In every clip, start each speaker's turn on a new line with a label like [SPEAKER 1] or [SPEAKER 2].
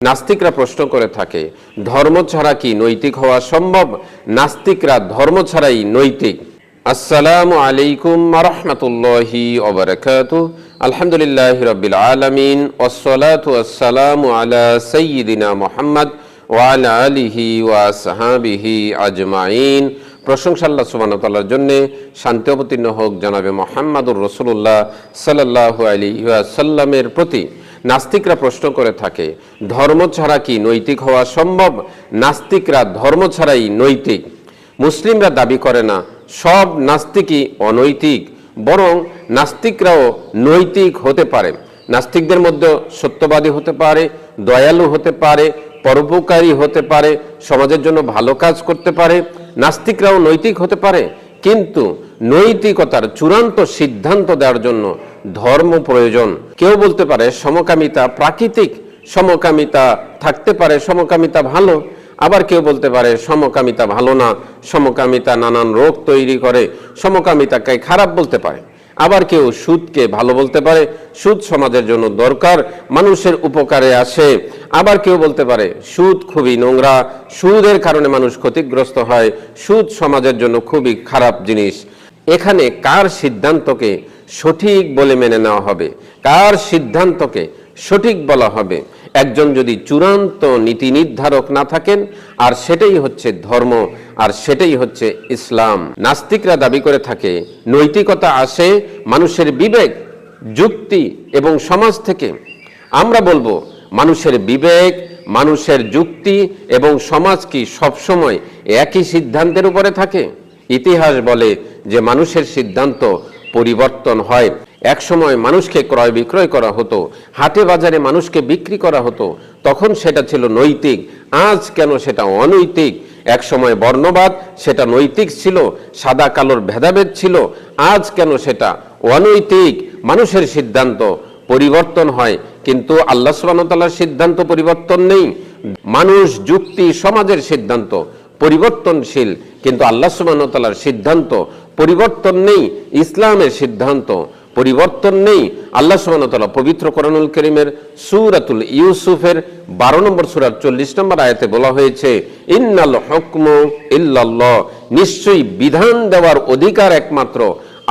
[SPEAKER 1] নাস্তিকরা প্রশ্ন করে থাকে, ধর্ম ছাড়া কি নৈতিক হওয়া সম্ভব? নাস্তিকরা ধর্ম ছাড়াই নৈতিক। আসসালামু আলাইকুম ওয়া রাহমাতুল্লাহি ওয়া বারাকাতুহু। আলহামদুলিল্লাহি রাব্বিল আলামিন ওয়াসসালাতু ওয়াসসালামু আলা সাইয়্যিদিনা মুহাম্মদ ওয়া আলা আলিহি ওয়া আসহাবিহি আজমাইন। প্রশংসা আল্লাহ সুবহানাহু ওয়া তাআলার জন্য, শান্তি অবতীর্ণ হোক জনাবে মুহাম্মদুর রাসূলুল্লাহ সাল্লাল্লাহু আলাইহি ওয়াসাল্লামের প্রতি। নাস্তিকরা প্রশ্ন করে থাকে, ধর্ম ছাড়া কি নৈতিক হওয়া সম্ভব? নাস্তিকরা ধর্ম ছাড়াই নৈতিক। মুসলিমরা দাবি করে না সব নাস্তিকই অনৈতিক, বরং নাস্তিকরাও নৈতিক হতে পারে। নাস্তিকদের মধ্যে সত্যবাদী হতে পারে, দয়ালু হতে পারে, পরোপকারী হতে পারে, সমাজের জন্য ভালো কাজ করতে পারে। নাস্তিকরাও নৈতিক হতে পারে, কিন্তু নৈতিকতার চূড়ান্ত সিদ্ধান্ত দেওয়ার জন্য ধর্ম প্রয়োজন। কেউ বলতে পারে সমকামিতা প্রাকৃতিক, সমকামিতা থাকতে পারে, সমকামিতা ভালো। আবার কেউ বলতে পারে সমকামিতা ভালো না, সমকামিতা নানান রোগ তৈরি করে, সমকামিতাকে খারাপ বলতে পারে। আবার কেউ সুদকে ভালো বলতে পারে, সুদ সমাজের জন্য দরকার, মানুষের উপকারে আসে। আবার কেউ বলতে পারে সুদ খুবই নোংরা, সুদের কারণে মানুষ ক্ষতিগ্রস্ত হয়, সুদ সমাজের জন্য খুবই খারাপ জিনিস। এখানে কার সিদ্ধান্তকে সঠিক বলে মেনে নেওয়া হবে, কার সিদ্ধান্তকে সঠিক বলা হবে? একজন যদি চূড়ান্ত নীতি নির্ধারক না থাকেন, আর সেটাই হচ্ছে ধর্ম, আর সেটাই হচ্ছে ইসলাম। নাস্তিকরা দাবি করে থাকে নৈতিকতা আসে মানুষের বিবেক, যুক্তি এবং সমাজ থেকে। আমরা বলবো মানুষের বিবেক, মানুষের যুক্তি এবং সমাজ কি সবসময় একই সিদ্ধান্তের উপরে থাকে? ইতিহাস বলে যে মানুষের সিদ্ধান্ত পরিবর্তন হয়। এক সময় মানুষকে ক্রয় বিক্রয় করা হতো, হাটে বাজারে মানুষকে বিক্রি করা হতো, তখন সেটা ছিল নৈতিক। আজ কেন সেটা অনৈতিক? এক সময় বর্ণবাদ, সেটা নৈতিক ছিল, সাদা কালোর ভেদাভেদ ছিল, আজ কেন সেটা অনৈতিক? মানুষের সিদ্ধান্ত পরিবর্তন হয়, কিন্তু আল্লাহ সুবহানাহু ওয়া তাআলার সিদ্ধান্ত পরিবর্তন নেই। মানুষ, যুক্তি, সমাজের সিদ্ধান্ত পরিবর্তনশীল, কিন্তু আল্লাহ সুবহানাহু ওয়া তাআলার সিদ্ধান্ত পরিবর্তন নেই। ইসলামের সিদ্ধান্ত পরিবর্তন নেই। আল্লাহ সুবহানাহু ওয়া তাআলা পবিত্র কোরআনুল কারীমের সূরাতুল ইউসুফের 12 নম্বর সূরার 40 নম্বর আয়াতে বলা হয়েছে, ইন্নাল হুকমু ইল্লাল্লাহ, নিশ্চয়ই বিধান দেওয়ার অধিকার একমাত্র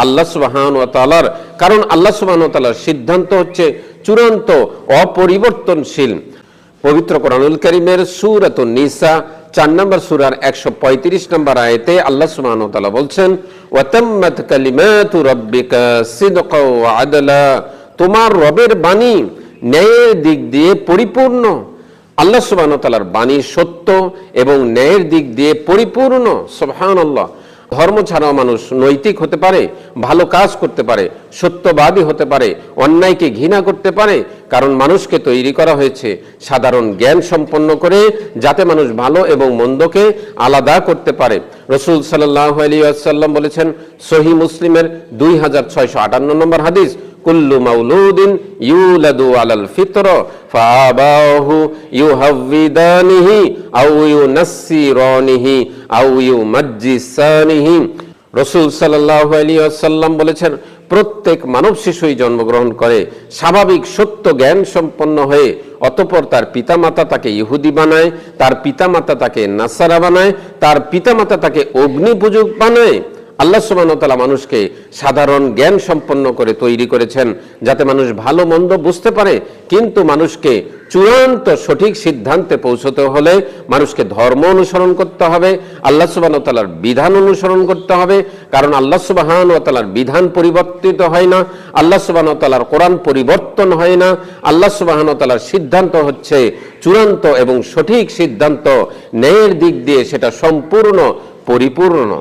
[SPEAKER 1] আল্লাহ সুবহানাহু ওয়া তাআলার। কারণ আল্লাহ সুবহানাহু ওয়া তাআলার সিদ্ধান্ত হচ্ছে চূড়ান্ত, অপরিবর্তনশীল। পবিত্র কোরআনুল কারীমের সূরাতুন নিসা 4 নম্বর সূরার 135 নম্বর আয়াতে আল্লাহ সুবহানাহু ওয়া তাআলা বলছেন, ওয়া তাম্মাত কালিমাতু রাব্বিকা সিদকাও ওয়া আদলা, তোমার রবের বাণী ন্যায়ের দিক দিয়ে পরিপূর্ণ। আল্লাহ সুবহানাহু ওয়া তাআলার বাণী সত্য এবং ন্যায়ের দিক দিয়ে পরিপূর্ণ। সুবহানাল্লাহ। ধর্ম ছাড়াও মানুষ নৈতিক হতে পারে, ভালো কাজ করতে পারে, সত্যবাদী হতে পারে, অন্যায়কে ঘৃণা করতে পারে। কারণ মানুষকে তৈরি করা হয়েছে সাধারণ জ্ঞান সম্পন্ন করে, যাতে মানুষ ভালো এবং মন্দকে আলাদা করতে পারে। রাসূল সাল্লাল্লাহু আলাইহি ওয়াসাল্লাম বলেছেন, সহিহ মুসলিমের 2658 নম্বর হাদিস, কুল্লু মাউলুদিন ইউলাদু আলাল ফিতরা ফাআবাহু ইউহাউইদানিহি আও ইউনাসসিরানিহি আও ইউমাজ্জিসানিহি। রাসূল সাল্লাল্লাহু আলাইহি ওয়াসাল্লাম বলেছেন, প্রত্যেক মানব শিশুই জন্মগ্রহণ করে স্বাভাবিক সত্য জ্ঞান সম্পন্ন হয়ে, অতঃপর তার পিতামাতা তাকে ইহুদি বানায়, তার পিতামাতা তাকে নাসারা বানায়, তার পিতামাতা তাকে অগ্নিপূজক বানায়। আল্লাহ সুবহানাহু ওয়া তাআলা মানুষকে সাধারণ জ্ঞান সম্পন্ন করে তৈরি করেছেন, যাতে মানুষ ভালো মন্দ বুঝতে পারে। কিন্তু মানুষকে চূড়ান্ত সঠিক সিদ্ধান্তে পৌঁছতে হলে মানুষকে ধর্ম অনুসরণ করতে হবে, আল্লাহ সুবহানাহু ওয়া তাআলার বিধান অনুসরণ করতে হবে। কারণ আল্লাহ সুবহানাহু ওয়া তাআলার বিধান পরিবর্তিত হয় না, আল্লাহ সুবহানাহু ওয়া তাআলার কোরআন পরিবর্তন হয় না। আল্লাহ সুবহানাহু ওয়া তাআলার সিদ্ধান্ত হচ্ছে চূড়ান্ত এবং সঠিক সিদ্ধান্ত, ন্যায়ের দিক দিয়ে সেটা সম্পূর্ণ পরিপূর্ণ।